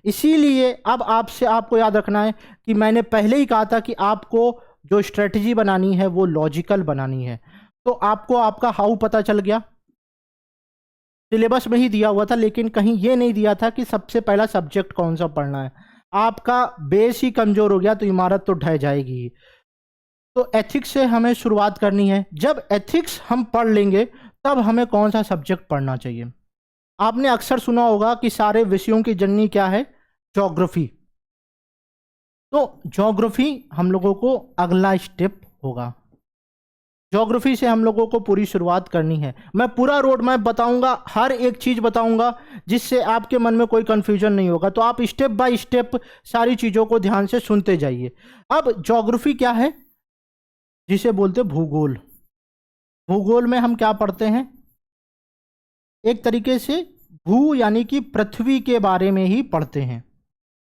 इसीलिए अब आपसे आपको याद रखना है कि मैंने पहले ही कहा था कि आपको जो स्ट्रेटजी बनानी है वो लॉजिकल बनानी है। तो आपको आपका हाउ पता चल गया, सिलेबस में ही दिया हुआ था, लेकिन कहीं ये नहीं दिया था कि सबसे पहला सब्जेक्ट कौन सा पढ़ना है। आपका बेस ही कमजोर हो गया तो इमारत तो ढह जाएगी। तो एथिक्स से हमें शुरुआत करनी है। जब एथिक्स हम पढ़ लेंगे तब हमें कौन सा सब्जेक्ट पढ़ना चाहिए। आपने अक्सर सुना होगा कि सारे विषयों की जननी क्या है, ज्योग्राफी। तो ज्योग्राफी हम लोगों को अगला स्टेप होगा। ज्योग्राफी से हम लोगों को पूरी शुरुआत करनी है। मैं पूरा रोड मैप बताऊंगा, हर एक चीज बताऊंगा, जिससे आपके मन में कोई कंफ्यूजन नहीं होगा। तो आप स्टेप बाय स्टेप सारी चीजों को ध्यान से सुनते जाइए। अब ज्योग्राफी क्या है, जिसे बोलते भूगोल। भूगोल में हम क्या पढ़ते हैं, एक तरीके से भू यानी कि पृथ्वी के बारे में ही पढ़ते हैं।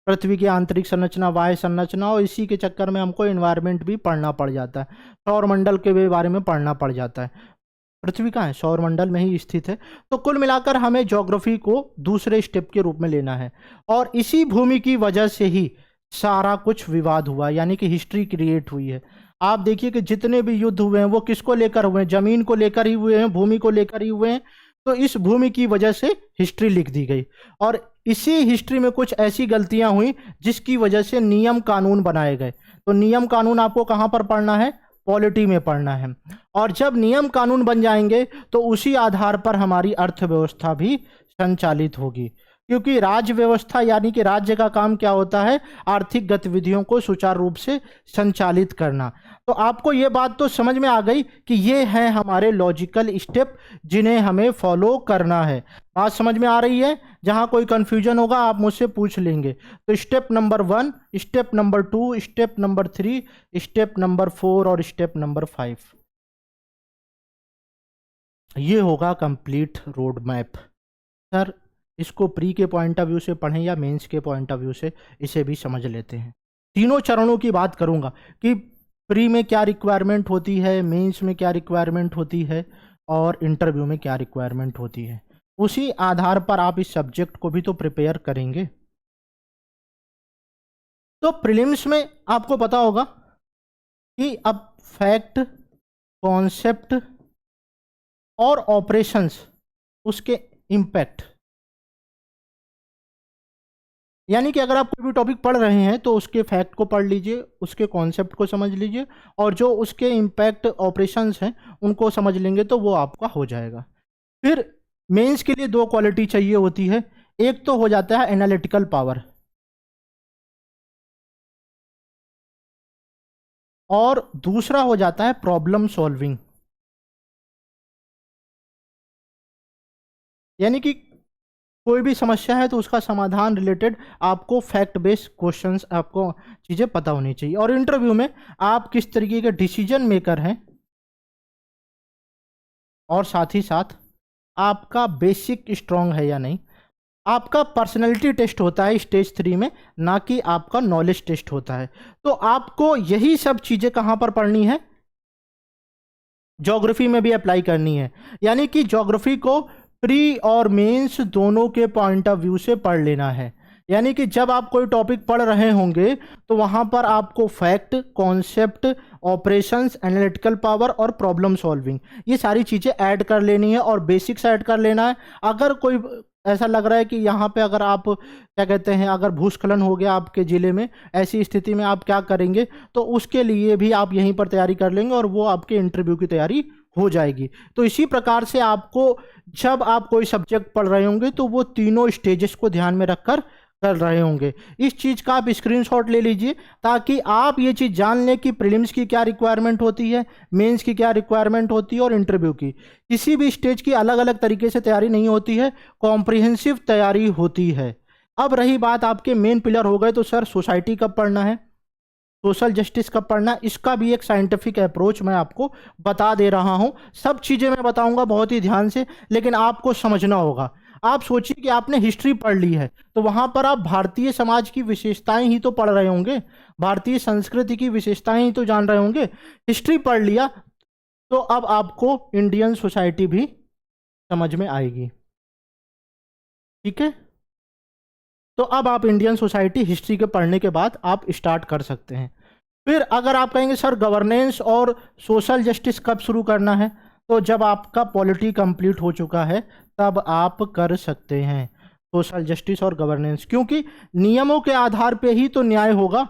पृथ्वी की आंतरिक संरचना, वायु संरचना, और इसी के चक्कर में हमको एनवायरनमेंट भी पढ़ना पड़ जाता है। सौरमंडल के भी बारे में पढ़ना पड़ जाता है। पृथ्वी कहाँ है, सौरमंडल में ही स्थित है। तो कुल मिलाकर हमें ज्योग्राफी को दूसरे स्टेप के रूप में लेना है। और इसी भूमि की वजह से ही सारा कुछ विवाद हुआ, यानी कि हिस्ट्री क्रिएट हुई है। आप देखिए कि जितने भी युद्ध हुए हैं वो किसको लेकर हुए हैं, जमीन को लेकर ही हुए हैं, भूमि को लेकर ही हुए हैं। तो इस भूमि की वजह से हिस्ट्री लिख दी गई, और इसी हिस्ट्री में कुछ ऐसी गलतियां हुई जिसकी वजह से नियम कानून बनाए गए। तो नियम कानून आपको कहां पर पढ़ना है, पॉलिटी में पढ़ना है। और जब नियम कानून बन जाएंगे तो उसी आधार पर हमारी अर्थव्यवस्था भी संचालित होगी। क्योंकि राज्य व्यवस्था यानी कि राज्य का काम क्या होता है, आर्थिक गतिविधियों को सुचारू रूप से संचालित करना। तो आपको ये बात तो समझ में आ गई कि ये हैं हमारे लॉजिकल स्टेप जिन्हें हमें फॉलो करना है। बात समझ में आ रही है? जहां कोई कंफ्यूजन होगा आप मुझसे पूछ लेंगे। तो step number 1, step number 2, step number 3, step number 4 और स्टेप नंबर 5, ये होगा कंप्लीट रोड मैप। सर इसको प्री के पॉइंट ऑफ व्यू से पढ़ें या मेंस के पॉइंट ऑफ व्यू से, इसे भी समझ लेते हैं। तीनों चरणों की बात करूंगा कि प्री में क्या रिक्वायरमेंट होती है, मेंस में क्या रिक्वायरमेंट होती है, और इंटरव्यू में क्या रिक्वायरमेंट होती है। उसी आधार पर आप इस सब्जेक्ट को भी तो प्रिपेयर करेंगे। तो प्रीलिम्स में आपको पता होगा कि अब फैक्ट, कॉन्सेप्ट और ऑपरेशंस, उसके इम्पैक्ट, यानी कि अगर आप कोई भी टॉपिक पढ़ रहे हैं तो उसके फैक्ट को पढ़ लीजिए, उसके कॉन्सेप्ट को समझ लीजिए, और जो उसके इम्पैक्ट ऑपरेशंस हैं उनको समझ लेंगे तो वो आपका हो जाएगा। फिर मेंस के लिए दो क्वालिटी चाहिए होती है। एक तो हो जाता है एनालिटिकल पावर, और दूसरा हो जाता है प्रॉब्लम सॉल्विंग। यानी कि कोई भी समस्या है तो उसका समाधान रिलेटेड आपको फैक्ट बेस्ड क्वेश्चंस, आपको चीजें पता होनी चाहिए। और इंटरव्यू में आप किस तरीके के डिसीजन मेकर हैं, और साथ ही साथ आपका बेसिक स्ट्रांग है या नहीं। आपका पर्सनैलिटी टेस्ट होता है स्टेज 3 में, ना कि आपका नॉलेज टेस्ट होता है। तो आपको यही सब चीजें कहां पर पढ़नी है, ज्योग्राफी में भी अप्लाई करनी है। यानी कि ज्योग्राफी को प्री और मेंस दोनों के पॉइंट ऑफ व्यू से पढ़ लेना है। यानी कि जब आप कोई टॉपिक पढ़ रहे होंगे तो वहां पर आपको fact, concept, operations, analytical power और प्रॉब्लम सॉल्विंग, ये सारी चीजें ऐड कर लेनी है, और बेसिक्स ऐड कर लेना है। अगर कोई ऐसा लग रहा है कि यहाँ पे अगर आप क्या कहते हैं, अगर भूस्खलन हो गया आपके ज़िले में, ऐसी स्थिति में आप क्या करेंगे, तो उसके लिए भी आप यहीं पर तैयारी कर लेंगे और वो आपके इंटरव्यू की तैयारी हो जाएगी। तो इसी प्रकार से आपको जब आप कोई सब्जेक्ट पढ़ रहे होंगे तो वो तीनों स्टेजेस को ध्यान में रखकर कर रहे होंगे। इस चीज़ का आप स्क्रीनशॉट ले लीजिए ताकि आप ये चीज़ जान लें कि प्रीलिम्स की क्या रिक्वायरमेंट होती है, मेंस की क्या रिक्वायरमेंट होती है, और इंटरव्यू की। किसी भी स्टेज की अलग अलग तरीके से तैयारी नहीं होती है, कॉम्प्रिहेंसिव तैयारी होती है। अब रही बात आपके मेन पिलर हो गए, तो सर सोसाइटी कब पढ़ना है, सोशल जस्टिस कब पढ़ना, इसका भी एक साइंटिफिक अप्रोच मैं आपको बता दे रहा हूं। सब चीज़ें मैं बताऊंगा बहुत ही ध्यान से, लेकिन आपको समझना होगा। आप सोचिए कि आपने हिस्ट्री पढ़ ली है तो वहां पर आप भारतीय समाज की विशेषताएं ही तो पढ़ रहे होंगे, भारतीय संस्कृति की विशेषताएं ही तो जान रहे होंगे। हिस्ट्री पढ़ लिया तो अब आपको इंडियन सोसाइटी भी समझ में आएगी। ठीक है। तो अब आप इंडियन सोसाइटी हिस्ट्री के पढ़ने के बाद आप स्टार्ट कर सकते हैं। फिर अगर आप कहेंगे सर गवर्नेंस और सोशल जस्टिस कब शुरू करना है, तो जब आपका पॉलिटी कंप्लीट हो चुका है तब आप कर सकते हैं सोशल जस्टिस और गवर्नेंस, क्योंकि नियमों के आधार पे ही तो न्याय होगा।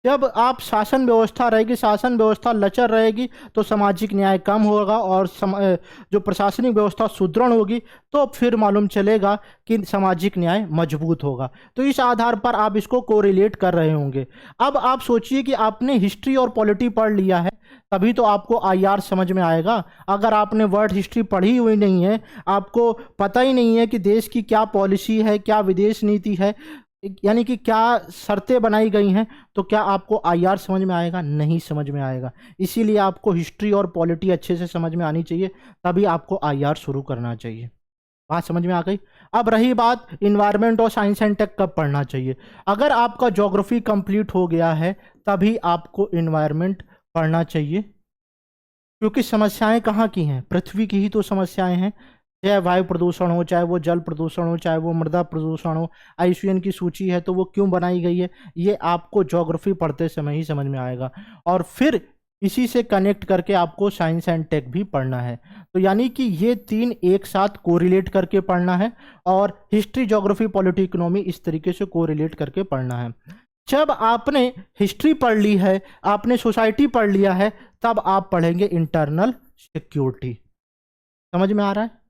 जब आप शासन व्यवस्था रहेगी, शासन व्यवस्था लचर रहेगी तो सामाजिक न्याय कम होगा, और जो प्रशासनिक व्यवस्था सुदृढ़ होगी तो फिर मालूम चलेगा कि सामाजिक न्याय मजबूत होगा। तो इस आधार पर आप इसको कोरिलेट कर रहे होंगे। अब आप सोचिए कि आपने हिस्ट्री और पॉलिटी पढ़ लिया है, तभी तो आपको आईआर समझ में आएगा। अगर आपने वर्ल्ड हिस्ट्री पढ़ी हुई नहीं है, आपको पता ही नहीं है कि देश की क्या पॉलिसी है, क्या विदेश नीति है, यानी कि क्या शर्तें बनाई गई हैं, तो क्या आपको आईआर समझ में आएगा? नहीं समझ में आएगा। इसीलिए आपको हिस्ट्री और पॉलिटी अच्छे से समझ में आनी चाहिए, तभी आपको आईआर शुरू करना चाहिए। बात समझ में आ गई? अब रही बात इन्वायरमेंट और साइंस एंड टेक कब पढ़ना चाहिए। अगर आपका ज्योग्राफी कंप्लीट हो गया है तभी आपको इन्वायरमेंट पढ़ना चाहिए, क्योंकि समस्याएं कहाँ की हैं? पृथ्वी की ही तो समस्याएं हैं। चाहे वायु प्रदूषण हो, चाहे वो जल प्रदूषण हो, चाहे वो मृदा प्रदूषण हो। आईयूसीएन की सूची है तो वो क्यों बनाई गई है, ये आपको ज्योग्राफी पढ़ते समय ही समझ में आएगा। और फिर इसी से कनेक्ट करके आपको साइंस एंड टेक भी पढ़ना है। तो यानी कि ये तीन एक साथ कोरिलेट करके पढ़ना है, और हिस्ट्री, ज्योग्राफी, पॉलिटी, इकोनॉमी इस तरीके से कोरिलेट करके पढ़ना है। जब आपने हिस्ट्री पढ़ ली है, आपने सोसाइटी पढ़ लिया है, तब आप पढ़ेंगे इंटरनल सिक्योरिटी। समझ में आ रहा है?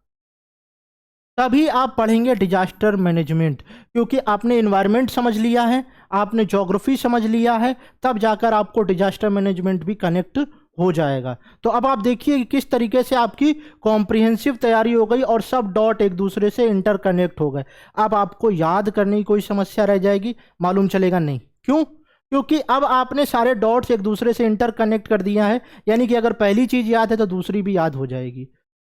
तभी आप पढ़ेंगे डिजास्टर मैनेजमेंट, क्योंकि आपने इन्वायरमेंट समझ लिया है, आपने ज्योग्राफी समझ लिया है, तब जाकर आपको डिजास्टर मैनेजमेंट भी कनेक्ट हो जाएगा। तो अब आप देखिए कि किस तरीके से आपकी कॉम्प्रिहेंसिव तैयारी हो गई और सब डॉट एक दूसरे से इंटरकनेक्ट हो गए। अब आपको याद करने की कोई समस्या रह जाएगी? मालूम चलेगा नहीं। क्यों? क्योंकि अब आपने सारे डॉट्स एक दूसरे से इंटरकनेक्ट कर दिया है। यानी कि अगर पहली चीज याद है तो दूसरी भी याद हो जाएगी,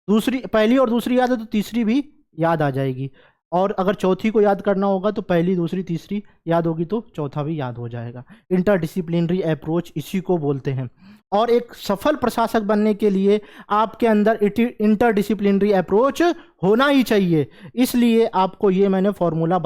पहली और दूसरी याद है तो तीसरी भी याद आ जाएगी, और अगर चौथी को याद करना होगा तो पहली, दूसरी, तीसरी याद होगी तो चौथा भी याद हो जाएगा। इंटरडिसिप्लिनरी अप्रोच इसी को बोलते हैं। और एक सफल प्रशासक बनने के लिए आपके अंदर इंटरडिसिप्लिनरी अप्रोच होना ही चाहिए। इसलिए आपको ये मैंने फॉर्मूला